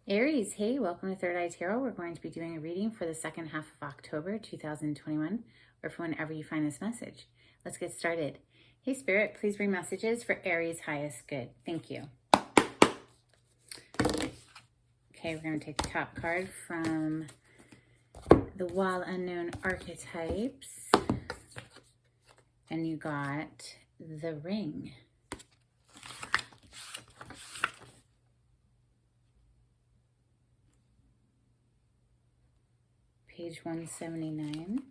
Aries, hey, welcome to Third Eye Tarot. We're going to be doing a reading for the second half of October 2021, or for whenever you find this message. Let's get started. Hey, Spirit, please bring messages for Aries' highest good. Thank you. Okay, we're going to take the top card from the Wild Unknown Archetypes, and you got the Ring. Page 179.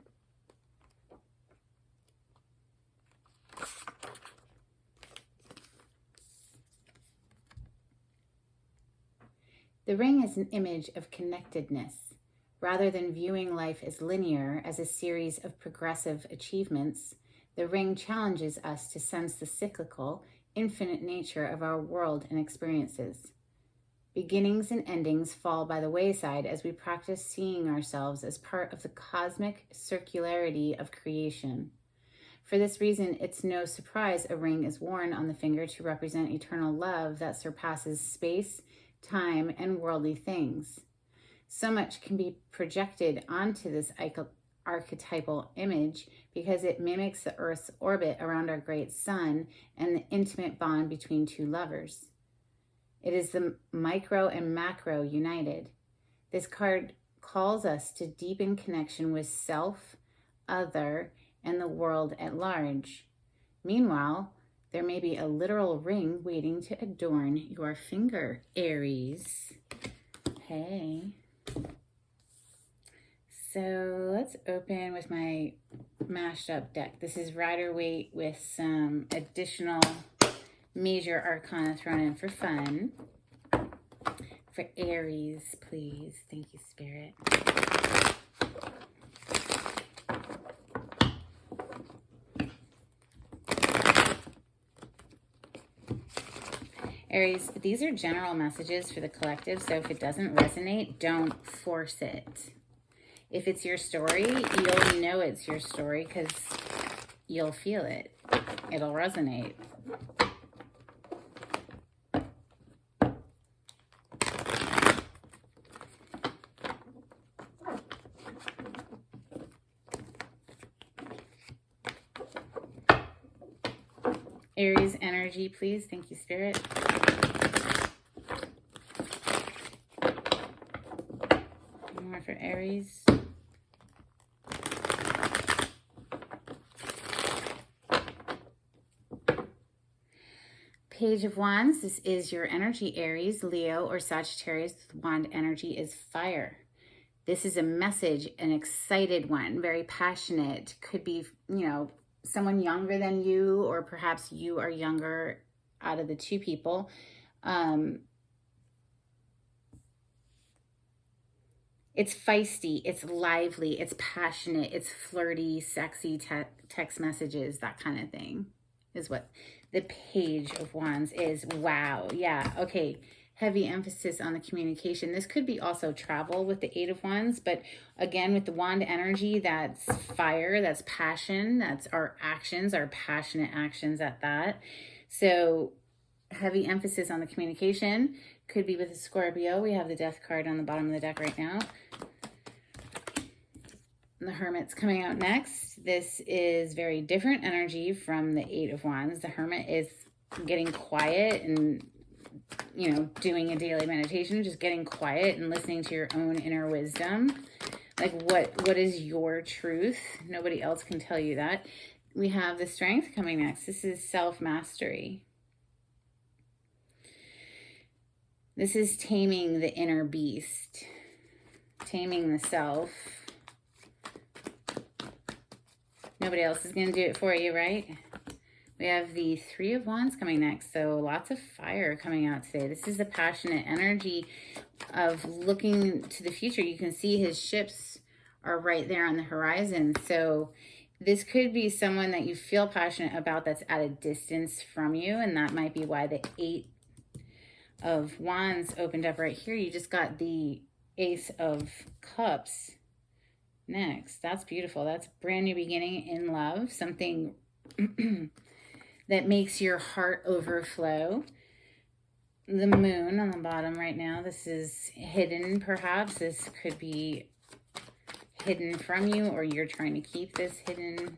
The ring is an image of connectedness. Rather than viewing life as linear, as a series of progressive achievements, the ring challenges us to sense the cyclical, infinite nature of our world and experiences. Beginnings and endings fall by the wayside as we practice seeing ourselves as part of the cosmic circularity of creation. For this reason, it's no surprise a ring is worn on the finger to represent eternal love that surpasses space, time, and worldly things. So much can be projected onto this archetypal image because it mimics the Earth's orbit around our great sun and the intimate bond between two lovers. It is the micro and macro united. This card calls us to deepen connection with self, other, and the world at large. Meanwhile, there may be a literal ring waiting to adorn your finger, Aries. Hey. So let's open with my mashed up deck. This is Rider-Waite with some additional major arcana thrown in for fun. For Aries, please. Thank you, Spirit. Aries, these are general messages for the collective, so if it doesn't resonate, don't force it. If it's your story, you'll know it's your story because you'll feel it. It'll resonate. Aries energy, please. Thank you, Spirit. One more for Aries. Page of Wands. This is your energy, Aries, Leo, or Sagittarius with wand energy is fire. This is a message, an excited one, very passionate. Could be, someone younger than you, or perhaps you are younger out of the two people. It's feisty, it's lively, it's passionate, it's flirty, sexy text messages, that kind of thing is what the Page of Wands is. Wow. Yeah. Okay. Heavy emphasis on the communication. This could be also travel with the Eight of Wands, but again, with the wand energy, that's fire, that's passion, that's our actions, our passionate actions at that. So heavy emphasis on the communication. Could be with a Scorpio. We have the Death card on the bottom of the deck right now. The Hermit's coming out next. This is very different energy from the Eight of Wands. The Hermit is getting quiet and, doing a daily meditation, just getting quiet and listening to your own inner wisdom. Like what is your truth? Nobody else can tell you that. We have the Strength coming next. This is self-mastery. This is taming the inner beast, taming the self. Nobody else is going to do it for you, right? We have the Three of Wands coming next, so lots of fire coming out today. This is the passionate energy of looking to the future. You can see his ships are right there on the horizon, so this could be someone that you feel passionate about that's at a distance from you, and that might be why the Eight of Wands opened up right here. You just got the Ace of Cups next. That's beautiful. That's brand new beginning in love, something that makes your heart overflow. the moon on the bottom right now. This is hidden, perhaps. This could be hidden from you, or you're trying to keep this hidden.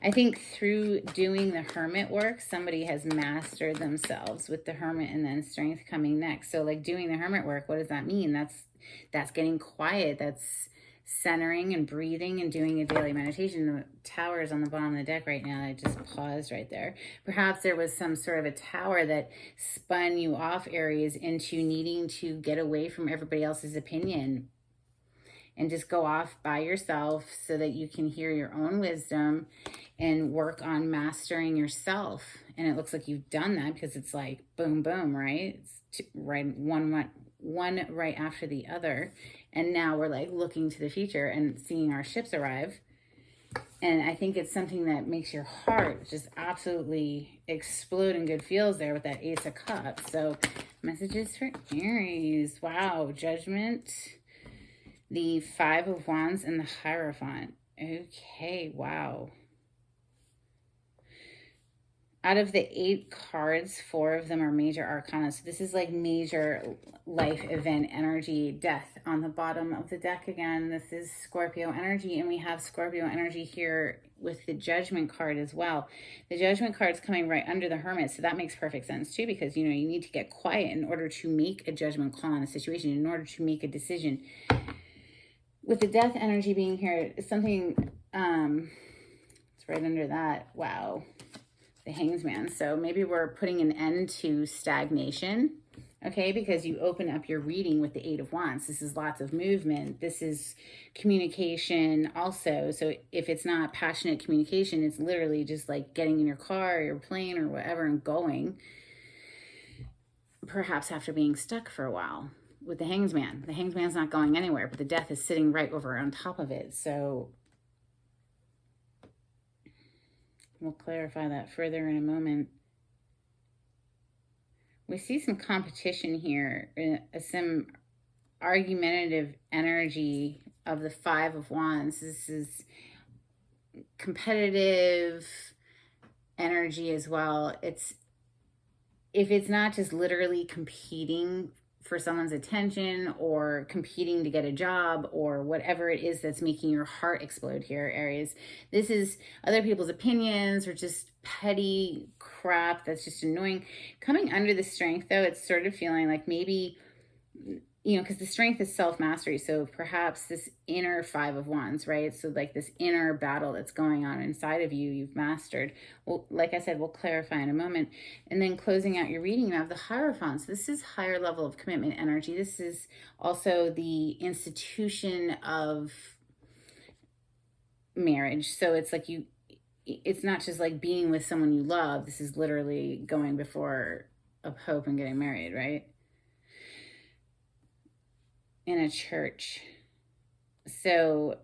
I think through doing the Hermit work, somebody has mastered themselves with the Hermit and then Strength coming next. So like doing the Hermit work, what does that mean? That's getting quiet. That's centering and breathing and doing a daily meditation. The tower is on the bottom of the deck right now. I just paused right there. Perhaps there was some sort of a tower that spun you off, Aries, into needing to get away from everybody else's opinion and just go off by yourself so that you can hear your own wisdom and work on mastering yourself. And it looks like you've done that, because it's like boom, boom, right? It's right, one right after the other. And now we're like looking to the future and seeing our ships arrive. And I think it's something that makes your heart just absolutely explode in good feels there with that Ace of Cups. So messages for Aries. Wow, Judgment, the Five of Wands, and the Hierophant. Okay, wow. Out of the 8 cards, 4 of them are major arcana. So this is like major life event energy. Death on the bottom of the deck again. This is Scorpio energy, and we have Scorpio energy here with the Judgment card as well. The Judgment card is coming right under the Hermit, so that makes perfect sense too, because you know you need to get quiet in order to make a judgment call on a situation, in order to make a decision. With the Death energy being here, it's something, it's right under that. Wow. The Hanged Man. So maybe we're putting an end to stagnation, okay? Because you open up your reading with the 8 of Wands. This is lots of movement. This is communication also. So if it's not passionate communication, it's literally just like getting in your car or your plane or whatever and going. Perhaps after being stuck for a while. With the Hanged Man. The Hanged Man's not going anywhere, but the Death is sitting right over on top of it. So we'll clarify that further in a moment. We see some competition here, some argumentative energy of the Five of Wands. This is competitive energy as well. If it's not just literally competing for someone's attention or competing to get a job or whatever it is that's making your heart explode here, Aries. This is other people's opinions or just petty crap that's just annoying. Coming under the Strength, though, it's sort of feeling like maybe, you know, because the Strength is self-mastery. So perhaps this inner Five of Wands, right? So like this inner battle that's going on inside of you, you've mastered. Well, like I said, we'll clarify in a moment. And then closing out your reading, you have the Hierophant. This is higher level of commitment energy. This is also the institution of marriage. So it's like it's not just like being with someone you love. This is literally going before a pope and getting married, right? In a church. So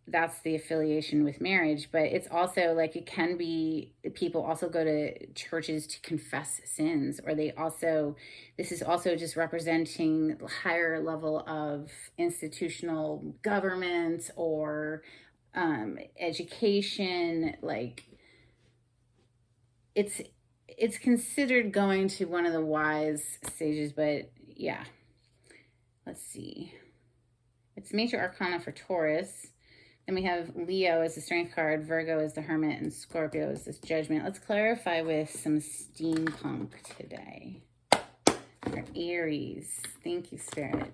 that's the affiliation with marriage, but it's also like it can be people also go to churches to confess sins, or this is also just representing higher level of institutional government or education. Like it's considered going to one of the wise sages, but yeah. Let's see. It's major arcana for Taurus. Then we have Leo as the Strength card, Virgo as the Hermit, and Scorpio as this Judgment. Let's clarify with some steampunk today. For Aries. Thank you, Spirit.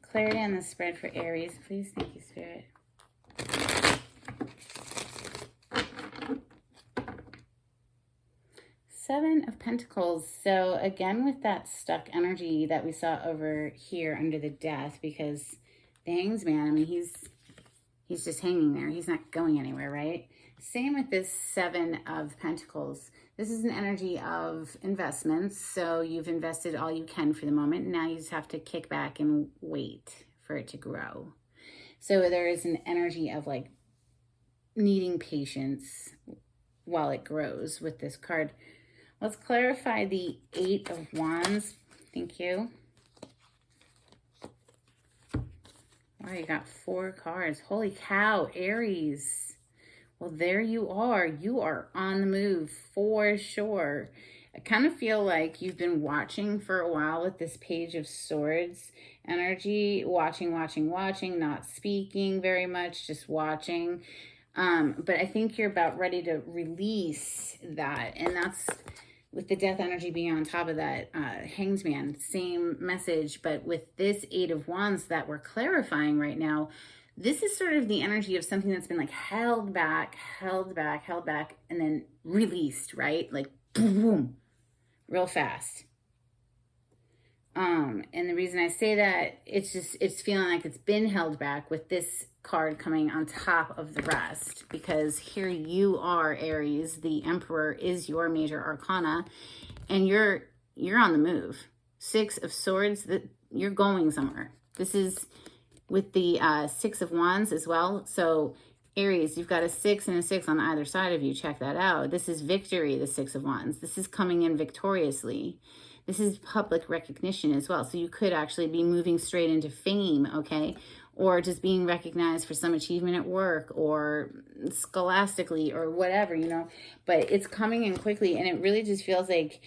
Clarity on the spread for Aries, please. Thank you, Spirit. Seven of Pentacles. So again, with that stuck energy that we saw over here under the Death, because the Hanged Man, I mean, He's just hanging there. He's not going anywhere, right? Same with this Seven of Pentacles. This is an energy of investments. So you've invested all you can for the moment. Now you just have to kick back and wait for it to grow. So there is an energy of like needing patience while it grows with this card. Let's clarify the Eight of Wands. Thank you. Wow, you got 4 cards. Holy cow, Aries. Well, there you are. You are on the move for sure. I kind of feel like you've been watching for a while with this Page of Swords energy. Watching, not speaking very much, just watching. But I think you're about ready to release that. And that's with the Death energy being on top of that. Hanged Man, same message. But with this Eight of Wands that we're clarifying right now, this is sort of the energy of something that's been like held back, and then released, right? Like boom, real fast. And the reason I say that, it's feeling like it's been held back with this card coming on top of the rest, because here you are, Aries. The Emperor is your major arcana, and you're on the move. 6 of Swords, that you're going somewhere. This is with the 6 of Wands as well. So Aries, you've got a 6 and a 6 on either side of you. Check that out. This is victory, the 6 of Wands. This is coming in victoriously. This is public recognition as well. So you could actually be moving straight into fame, okay? Or just being recognized for some achievement at work or scholastically or whatever, you know. But it's coming in quickly, and it really just feels like,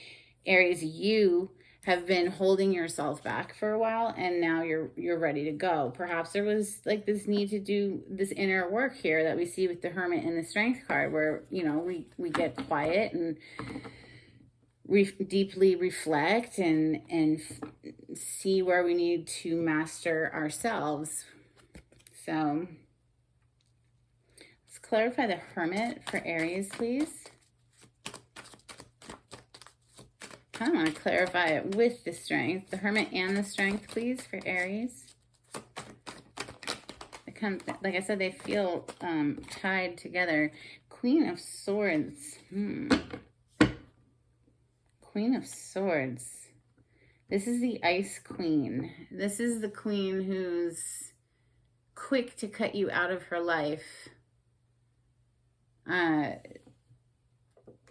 Aries, you have been holding yourself back for a while, and now you're ready to go. Perhaps there was like this need to do this inner work here that we see with the Hermit and the Strength card, where, you know, we get quiet and deeply reflect and see where we need to master ourselves. So let's clarify the Hermit for Aries, please. I want to clarify it with the Strength, the Hermit and the Strength, please, for Aries. Like I said, they feel tied together. Queen of Swords. Queen of Swords. This is the Ice Queen. This is the queen who's quick to cut you out of her life.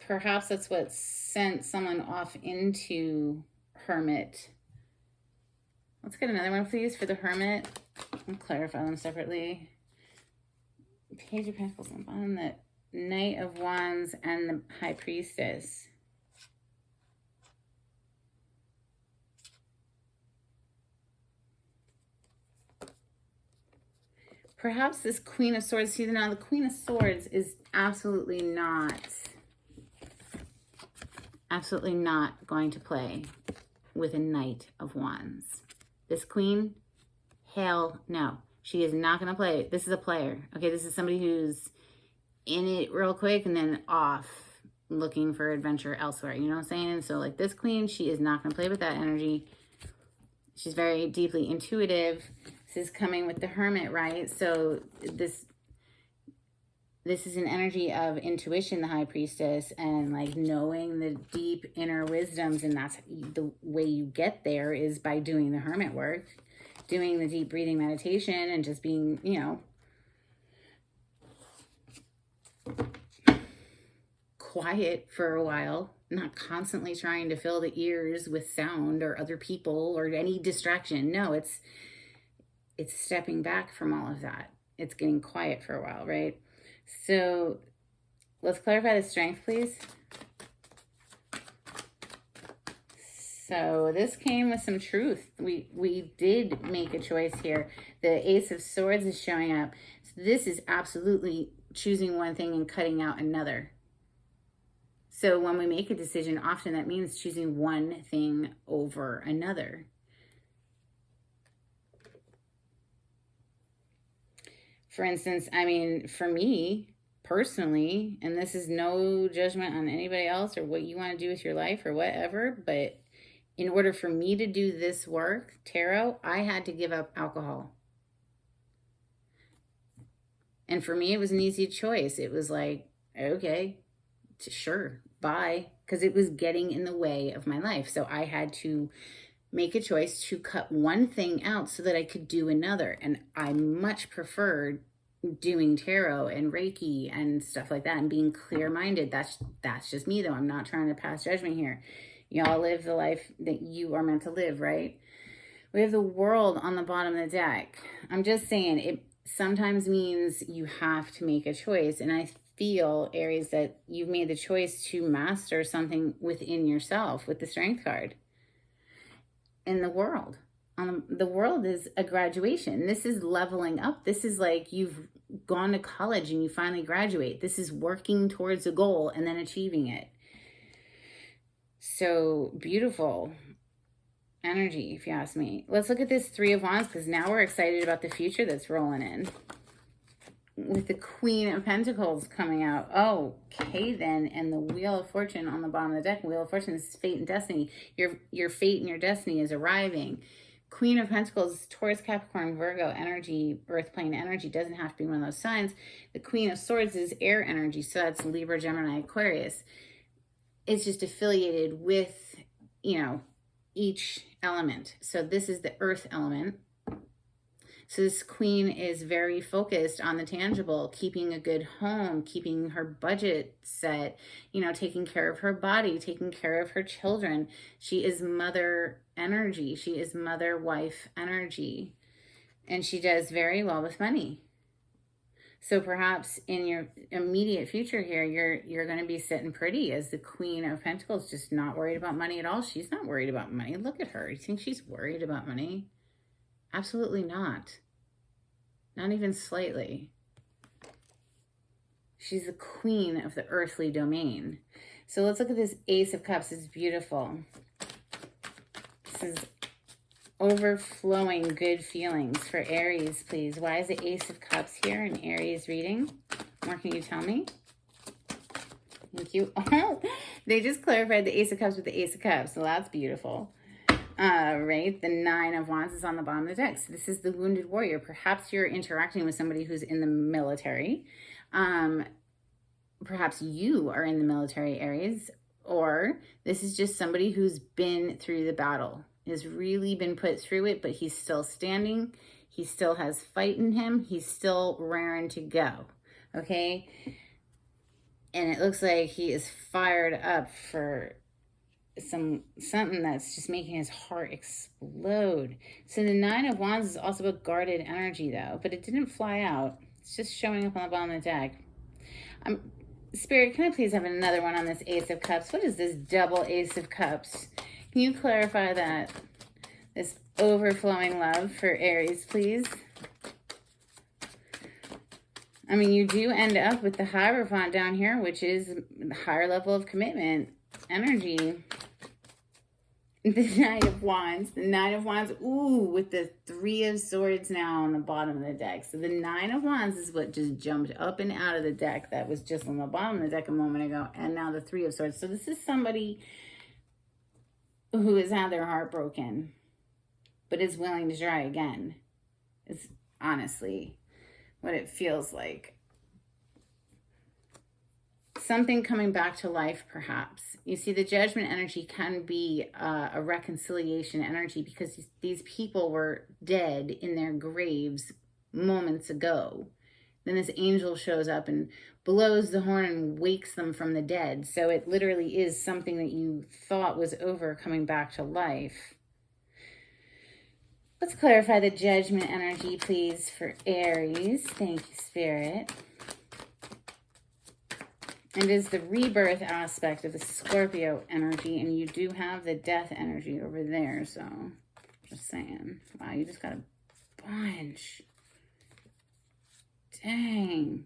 Perhaps that's what sent someone off into Hermit. Let's get another one, please, for the Hermit. I'll clarify them separately. Page of Pentacles on the bottom, the Knight of Wands, and the High Priestess. Perhaps this Queen of Swords, see now the Queen of Swords is absolutely not going to play with a Knight of Wands. This Queen, hell no. She is not going to play. This is a player. Okay, this is somebody who's in it real quick and then off looking for adventure elsewhere. You know what I'm saying? So like this Queen, she is not going to play with that energy. She's very deeply intuitive. This is coming with the Hermit, right? So this is an energy of intuition, the High Priestess, and like knowing the deep inner wisdoms. And that's the way you get there, is by doing the Hermit work, doing the deep breathing meditation, and just being, you know, quiet for a while, not constantly trying to fill the ears with sound or other people or any distraction. No, it's stepping back from all of that. It's getting quiet for a while, right? So let's clarify the Strength, please. So this came with some truth. We did make a choice here. The Ace of Swords is showing up. So this is absolutely choosing one thing and cutting out another. So when we make a decision, often that means choosing one thing over another. For instance, I mean, for me personally, and this is no judgment on anybody else or what you want to do with your life or whatever, but in order for me to do this work, tarot, I had to give up alcohol. And for me, it was an easy choice. It was like, okay, sure, bye. Because it was getting in the way of my life. So I had to make a choice to cut one thing out so that I could do another. And I much preferred doing tarot and Reiki and stuff like that and being clear-minded. That's just me, though. I'm not trying to pass judgment here. Y'all live the life that you are meant to live, right? We have the World on the bottom of the deck. I'm just saying, it sometimes means you have to make a choice. And I feel, Aries, that you've made the choice to master something within yourself with the Strength card. In the World. The World is a graduation. This is leveling up. This is like you've gone to college and you finally graduate. This is working towards a goal and then achieving it. So beautiful energy, if you ask me. Let's look at this Three of Wands, because now we're excited about the future that's rolling in. With the Queen of Pentacles coming out. Okay, then. And the Wheel of Fortune on the bottom of the deck. Wheel of Fortune is fate and destiny. Your fate and your destiny is arriving. Queen of Pentacles, Taurus, Capricorn, Virgo energy, earth plane energy. Doesn't have to be one of those signs. The Queen of Swords is air energy. So that's Libra, Gemini, Aquarius. It's just affiliated with, each element. So this is the earth element. So this queen is very focused on the tangible, keeping a good home, keeping her budget set, taking care of her body, taking care of her children. She is mother energy. She is mother wife energy. And she does very well with money. So perhaps in your immediate future here, you're going to be sitting pretty as the Queen of Pentacles, just not worried about money at all. She's not worried about money. Look at her. You think she's worried about money? Absolutely not. Not even slightly. She's the queen of the earthly domain. So let's look at this Ace of Cups. It's beautiful. This is overflowing good feelings for Aries, please. Why is the Ace of Cups here in Aries reading? What can you tell me? Thank you. Oh, they just clarified the Ace of Cups with the Ace of Cups, so that's beautiful. Right? The Nine of Wands is on the bottom of the deck. So this is the wounded warrior. Perhaps you're interacting with somebody who's in the military. Perhaps you are in the military, Aries. Or this is just somebody who's been through the battle, has really been put through it, but he's still standing. He still has fight in him. He's still raring to go. Okay? And it looks like he is fired up for something that's just making his heart explode. So the Nine of Wands is also a guarded energy, though, but it didn't fly out. It's just showing up on the bottom of the deck. Spirit, can I please have another one on this Ace of Cups? What is this double Ace of Cups? Can you clarify that? This overflowing love for Aries, please. I mean, you do end up with the Hierophant down here, which is the higher level of commitment energy. The Nine of Wands. The Nine of Wands. Ooh, with the Three of Swords now on the bottom of the deck. So the Nine of Wands is what just jumped up and out of the deck. That was just on the bottom of the deck a moment ago. And now the Three of Swords. So this is somebody who has had their heart broken, but is willing to try again. It's honestly what it feels like. Something coming back to life, perhaps. You see, the Judgment energy can be a reconciliation energy, because these people were dead in their graves moments ago. Then this angel shows up and blows the horn and wakes them from the dead. So it literally is something that you thought was over coming back to life. Let's clarify the Judgment energy, please, for Aries. Thank you, Spirit. It is the rebirth aspect of the Scorpio energy, and you do have the death energy over there, so just saying. Wow, you just got a bunch. Dang.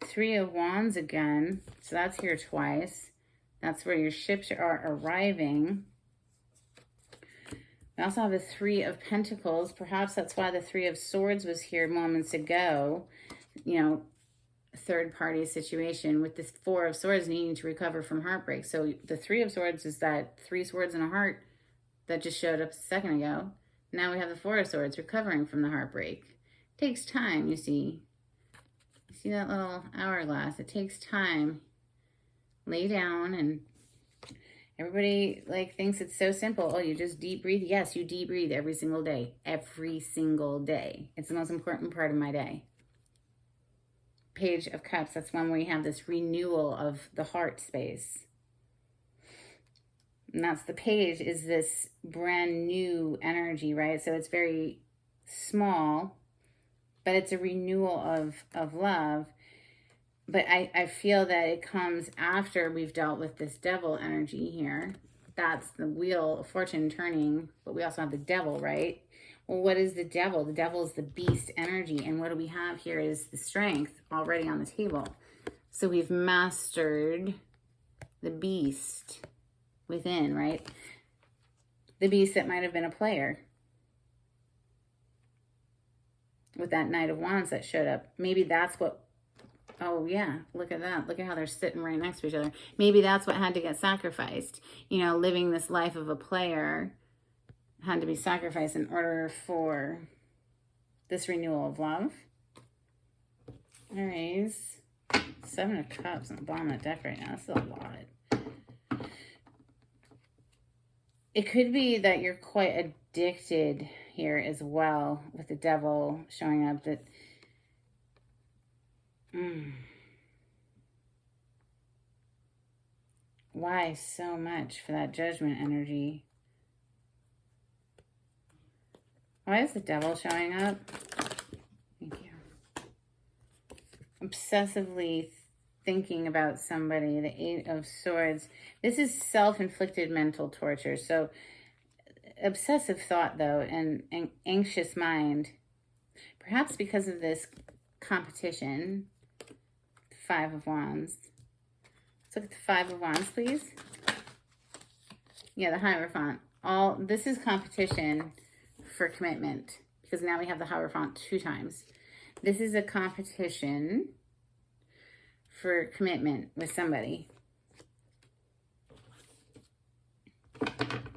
Three of Wands again, so that's here twice. That's where your ships are arriving. We also have the Three of Pentacles. Perhaps that's why the Three of Swords was here moments ago. Third-party situation with the Four of Swords needing to recover from heartbreak. So the Three of Swords is that three swords and a heart that just showed up a second ago. Now we have the Four of Swords recovering from the heartbreak. Takes time, you see. See that little hourglass? It takes time. Lay down, and everybody like thinks it's so simple. Oh, you just deep breathe. Yes, you deep breathe every single day. Every single day. It's the most important part of my day. Page of Cups, that's when we have this renewal of the heart space. And that's the page, is this brand new energy, right? So it's very small, but it's a renewal of love. But I feel that it comes after we've dealt with this devil energy here. That's the wheel of fortune turning, but we also have the devil, right? Well, what is the devil? The devil is the beast energy. And what do we have here is the strength already on the table. So we've mastered the beast within, right? The beast that might have been a player. With that Knight of Wands that showed up. Maybe that's what, oh yeah, look at that. Look at how they're sitting right next to each other. Maybe that's what had to get sacrificed. You know, living this life of a player had to be sacrificed in order for this renewal of love. Aries, 7 of Cups on the bottom of the deck right now. That's a lot. It could be that you're quite addicted here as well, with the devil showing up. That why so much for that Judgment energy? Why is the devil showing up? Thank you. Obsessively thinking about somebody. The 8 of Swords. This is self-inflicted mental torture. So obsessive thought, though, and anxious mind. Perhaps because of this competition. 5 of Wands. Let's look at the 5 of Wands, please. Yeah, the Hierophant. This is competition for commitment, because now we have the Hierophant 2 times. This is a competition for commitment with somebody.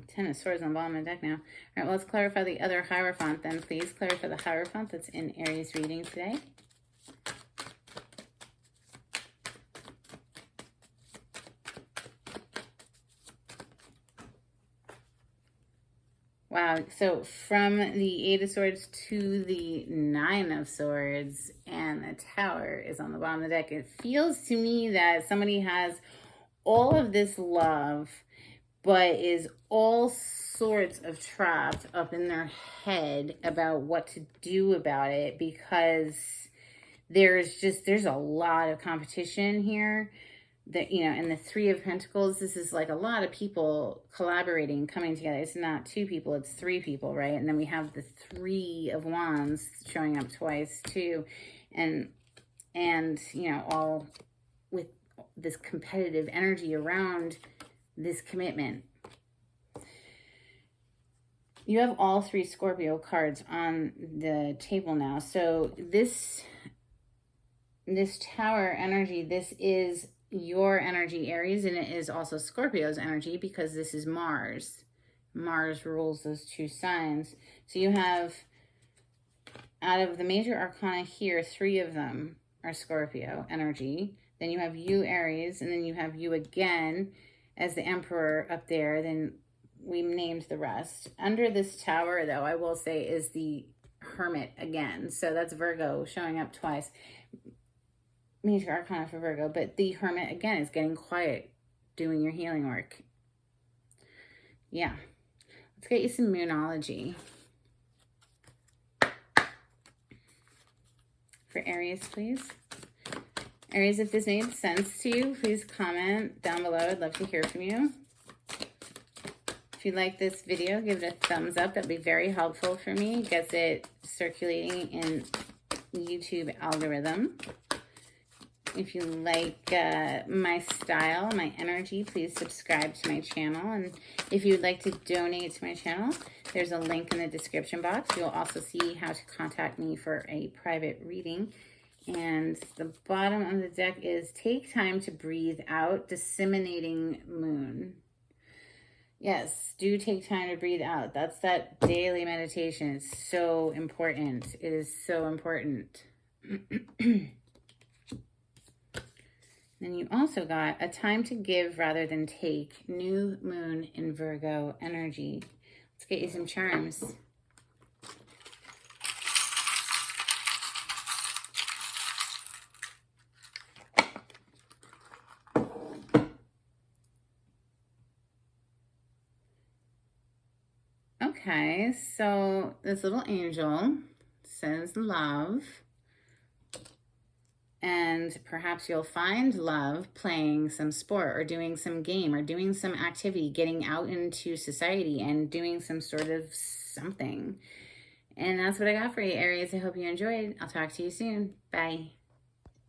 10 of Swords on the bottom of the deck now. All right, well, let's clarify the other Hierophant then, please. Clarify the Hierophant that's in Aries reading today. Wow, so from the 8 of Swords to the 9 of Swords, and the Tower is on the bottom of the deck. It feels to me that somebody has all of this love, but is all sorts of trapped up in their head about what to do about it, because there's a lot of competition here. That, you know, and the 3 of Pentacles, this is like a lot of people collaborating, coming together. It's not 2 people, it's 3 people, right? And then we have the 3 of Wands showing up twice too. And you know, all with this competitive energy around this commitment. You have all 3 Scorpio cards on the table now. So this Tower energy, this is your energy, Aries, and it is also Scorpio's energy, because this is Mars. Mars rules those 2 signs. So you have, out of the major arcana here, 3 of them are Scorpio energy. Then you have you, Aries, and then you have you again as the Emperor up there. Then we named the rest. Under this Tower, though, I will say, is the Hermit again. So that's Virgo showing up twice. Major arcana for Virgo, but the Hermit again is getting quiet, doing your healing work. Yeah. Let's get you some Moonology. For Aries, please. Aries, if this made sense to you, please comment down below. I'd love to hear from you. If you like this video, give it a thumbs up. That'd be very helpful for me. It gets it circulating in YouTube algorithm. If you like my style, my energy, please subscribe to my channel. And if you'd like to donate to my channel, there's a link in the description box. You'll also see how to contact me for a private reading. And the bottom of the deck is take time to breathe out, disseminating moon. Yes, do take time to breathe out. That's that daily meditation. It's so important. It is so important. And you also got a time to give rather than take. New moon in Virgo energy. Let's get you some charms. Okay, so this little angel says love. And perhaps you'll find love playing some sport or doing some game or doing some activity, getting out into society and doing some sort of something. And that's what I got for you, Aries. I hope you enjoyed. I'll talk to you soon. Bye.